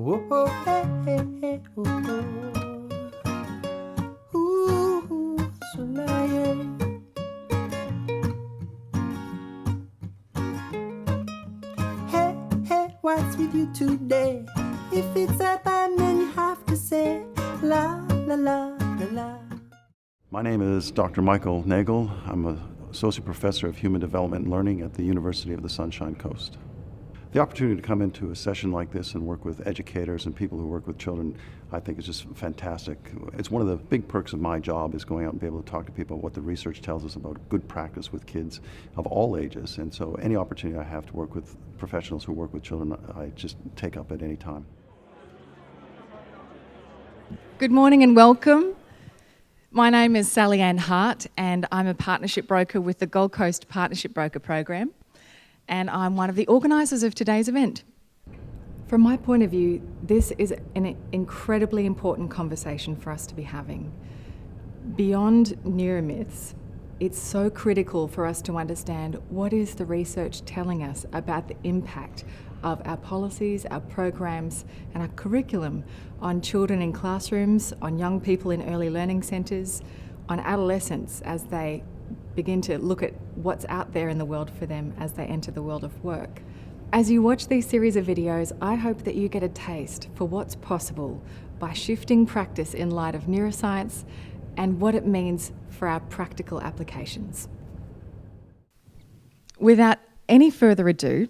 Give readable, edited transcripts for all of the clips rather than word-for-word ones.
oh, oh, hey, hey, hey, oh, oh. Ooh, so lying. Hey, hey, what's with you today? If it's a band, then you have to say la, la, la, la, la. My name is Dr. Michael Nagel. I'm an associate professor of human development and learning at the University of the Sunshine Coast. The opportunity to come into a session like this and work with educators and people who work with children, I think is just fantastic. It's one of the big perks of my job is going out and be able to talk to people what the research tells us about good practice with kids of all ages. And so any opportunity I have to work with professionals who work with children, I just take up at any time. Good morning and welcome. My name is Sally Ann Hart and I'm a partnership broker with the Gold Coast Partnership Broker Program, and I'm one of the organisers of today's event. From my point of view, this is an incredibly important conversation for us to be having. Beyond neuromyths, it's so critical for us to understand what is the research telling us about the impact of our policies, our programs and our curriculum on children in classrooms, on young people in early learning centres, on adolescents as they begin to look at what's out there in the world for them as they enter the world of work. As you watch these series of videos, I hope that you get a taste for what's possible by shifting practice in light of neuroscience and what it means for our practical applications. Without any further ado,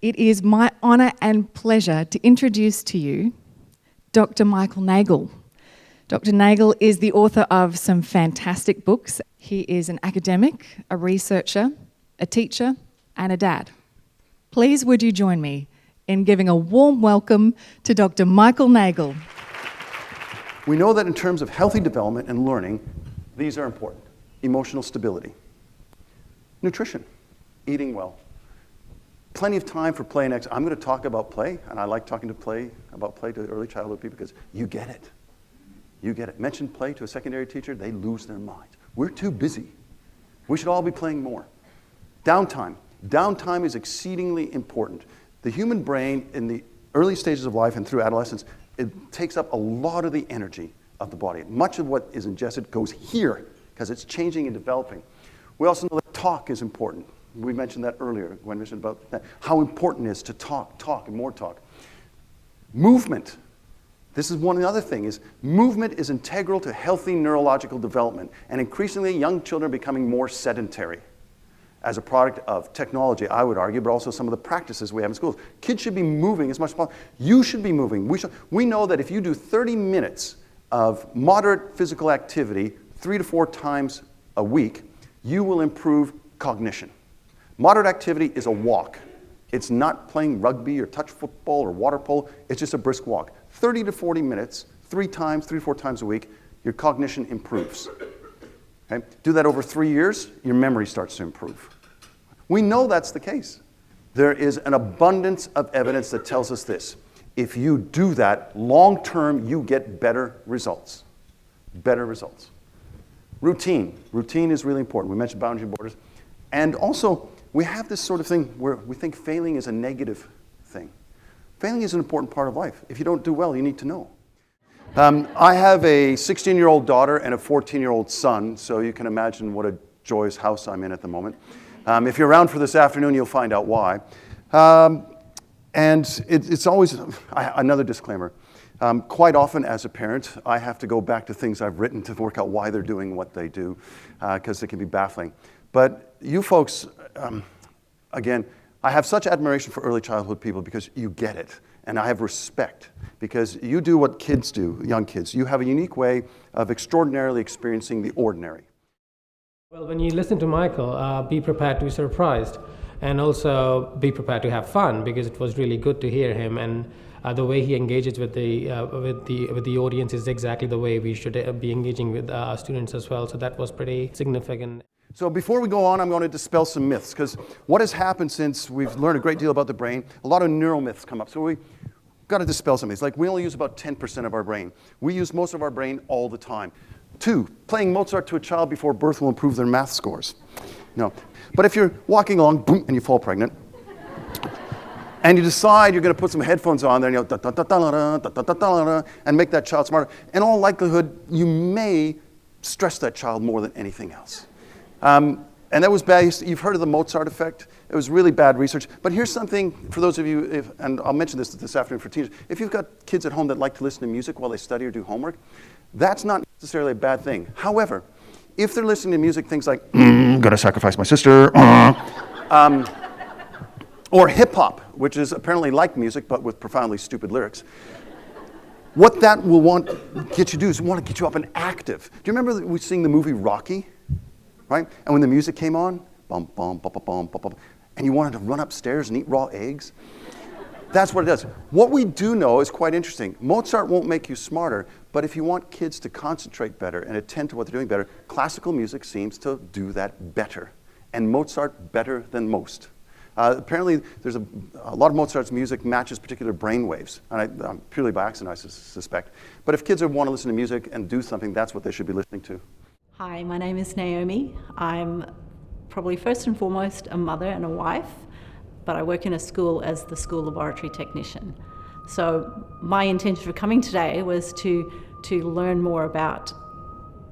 it is my honour and pleasure to introduce to you Dr. Michael Nagel. Dr. Nagel is the author of some fantastic books. He is an academic, a researcher, a teacher, and a dad. Please would you join me in giving a warm welcome to Dr. Michael Nagel. We know that in terms of healthy development and learning, these are important. Emotional stability, nutrition, eating well, plenty of time for play and exercise. I'm going to talk about play, and I like talking about play to early childhood people because you get it. You get it. Mention play to a secondary teacher, they lose their minds. We're too busy. We should all be playing more. Downtime. Downtime is exceedingly important. The human brain in the early stages of life and through adolescence, it takes up a lot of the energy of the body. Much of what is ingested goes here because it's changing and developing. We also know that talk is important. We mentioned that earlier when we mentioned about that, how important it is to talk, and more talk. Movement. This is one other thing, is movement is integral to healthy neurological development, and increasingly young children are becoming more sedentary as a product of technology, I would argue, but also some of the practices we have in schools. Kids should be moving as much as possible. You should be moving. We know that if you do 30 minutes of moderate physical activity 3 to 4 times a week, you will improve cognition. Moderate activity is a walk. It's not playing rugby or touch football or water polo. It's just a brisk walk. 30 to 40 minutes, 3 to 4 times a week, your cognition improves. Okay? Do that over 3 years, your memory starts to improve. We know that's the case. There is an abundance of evidence that tells us this. If you do that, long term, you get better results. Better results. Routine. Routine is really important. We mentioned boundary borders. And also, we have this sort of thing where we think failing is a negative thing. Failing is an important part of life. If you don't do well, you need to know. I have a 16-year-old daughter and a 14-year-old son, so you can imagine what a joyous house I'm in at the moment. If you're around for this afternoon, you'll find out why. And it's always, another disclaimer, quite often as a parent, I have to go back to things I've written to work out why they're doing what they do, because it can be baffling. But you folks, again, I have such admiration for early childhood people because you get it. And I have respect because you do what kids do, young kids. You have a unique way of extraordinarily experiencing the ordinary. Well, when you listen to Michael, be prepared to be surprised and also be prepared to have fun because it was really good to hear him, and the way he engages with the audience is exactly the way we should be engaging with our students as well. So that was pretty significant. So before we go on, I'm going to dispel some myths, because what has happened since we've learned a great deal about the brain, a lot of neural myths come up. So we've got to dispel some myths. Like, we only use about 10% of our brain. We use most of our brain all the time. 2, playing Mozart to a child before birth will improve their math scores. No. But if you're walking along, boom, and you fall pregnant, and you decide you're going to put some headphones on there and you'll da-da-da-da-da-da-da-da-da, and make that child smarter. In all likelihood, you may stress that child more than anything else. And that was based, you've heard of the Mozart effect. It was really bad research. But here's something for those of you, and I'll mention this afternoon for teenagers. If you've got kids at home that like to listen to music while they study or do homework, that's not necessarily a bad thing. However, if they're listening to music, things like, gonna sacrifice my sister, or hip hop, which is apparently like music but with profoundly stupid lyrics, what that will want get you to do is want to get you up and active. Do you remember we seeing the movie Rocky? Right? And when the music came on, bum, bum, bum, bum, bum, bum, and you wanted to run upstairs and eat raw eggs, that's what it does. What we do know is quite interesting. Mozart won't make you smarter, but if you want kids to concentrate better and attend to what they're doing better, classical music seems to do that better. And Mozart better than most. Apparently, there's a lot of Mozart's music matches particular brain waves, and purely by accident, I suspect. But if kids want to listen to music and do something, that's what they should be listening to. Hi, my name is Naomi. I'm probably first and foremost a mother and a wife, but I work in a school as the school laboratory technician. So my intention for coming today was to learn more about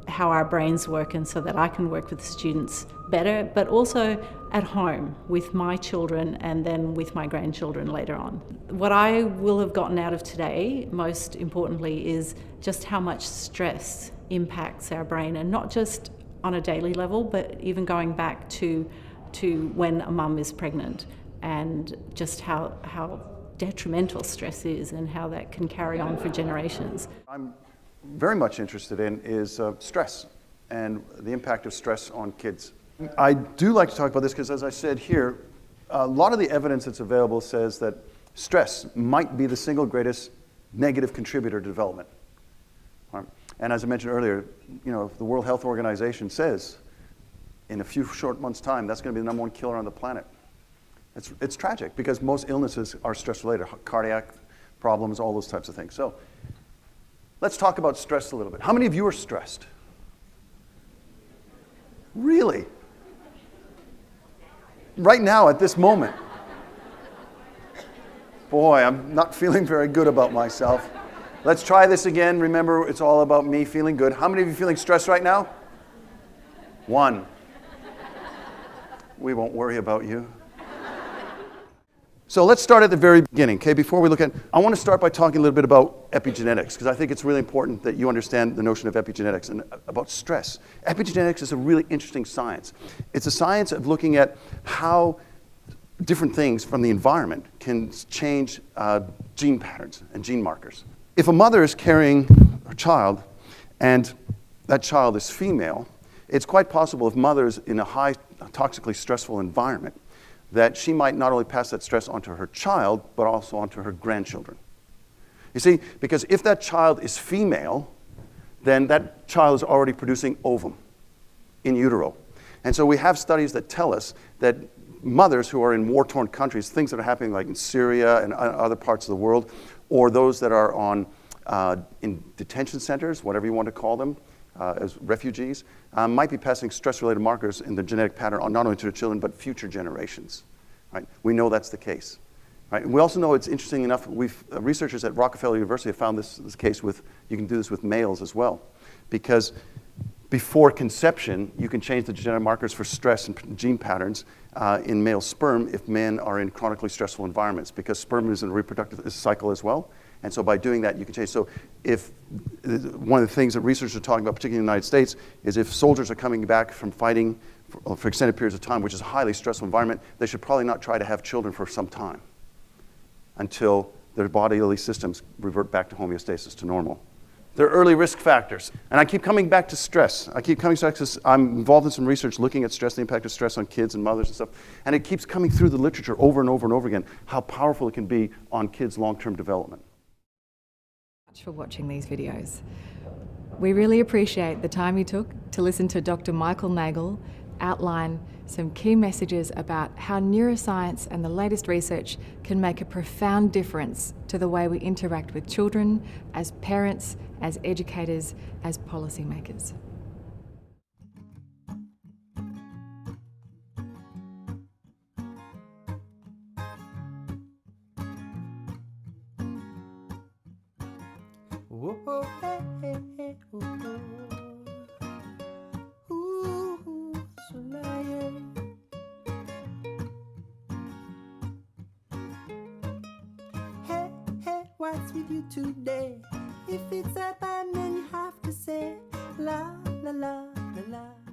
how our brains work, and so that I can work with students better, but also at home with my children and then with my grandchildren later on. What I will have gotten out of today, most importantly, is just how much stress impacts our brain, and not just on a daily level, but even going back to when a mum is pregnant, and just how detrimental stress is and how that can carry on for generations. I'm very much interested in is stress and the impact of stress on kids. I do like to talk about this because, as I said here, a lot of the evidence that's available says that stress might be the single greatest negative contributor to development. And as I mentioned earlier, the World Health Organization says in a few short months' time, that's going to be the #1 killer on the planet. It's tragic because most illnesses are stress-related, cardiac problems, all those types of things. So let's talk about stress a little bit. How many of you are stressed? Really? Right now, at this moment? Boy, I'm not feeling very good about myself. Let's try this again. Remember, it's all about me feeling good. How many of you feeling stressed right now? 1. We won't worry about you. So let's start at the very beginning, okay? Before we look at, I want to start by talking a little bit about epigenetics, because I think it's really important that you understand the notion of epigenetics and about stress. Epigenetics is a really interesting science. It's a science of looking at how different things from the environment can change gene patterns and gene markers. If a mother is carrying a child and that child is female, it's quite possible if mother's in a high toxically stressful environment that she might not only pass that stress onto her child, but also onto her grandchildren. You see, because if that child is female, then that child is already producing ovum in utero. And so we have studies that tell us that mothers who are in war-torn countries, things that are happening like in Syria and other parts of the world, or those that are in detention centers, whatever you want to call them, as refugees, might be passing stress-related markers in the genetic pattern on not only to their children, but future generations. Right? We know that's the case. Right? And we also know it's interesting enough, researchers at Rockefeller University have found this case with, you can do this with males as well. Because before conception, you can change the genetic markers for stress and gene patterns in male sperm if men are in chronically stressful environments, because sperm is in a reproductive cycle as well. And so by doing that, you can change. So if one of the things that researchers are talking about, particularly in the United States, is if soldiers are coming back from fighting for extended periods of time, which is a highly stressful environment, they should probably not try to have children for some time until their bodily systems revert back to homeostasis, to normal. There are early risk factors. And I keep coming back to stress. I keep coming back to, I'm involved in some research looking at stress, the impact of stress on kids and mothers and stuff. And it keeps coming through the literature over and over and over again, how powerful it can be on kids' long-term development. For watching these videos. We really appreciate the time you took to listen to Dr. Michael Nagel outline some key messages about how neuroscience and the latest research can make a profound difference to the way we interact with children, as parents, as educators, as policymakers. oh, oh, hey, hey, hey, oh, oh. Ooh, so lying. Hey, hey, what's with you today? If it's a bad man, you have to say la, la, la, la, la.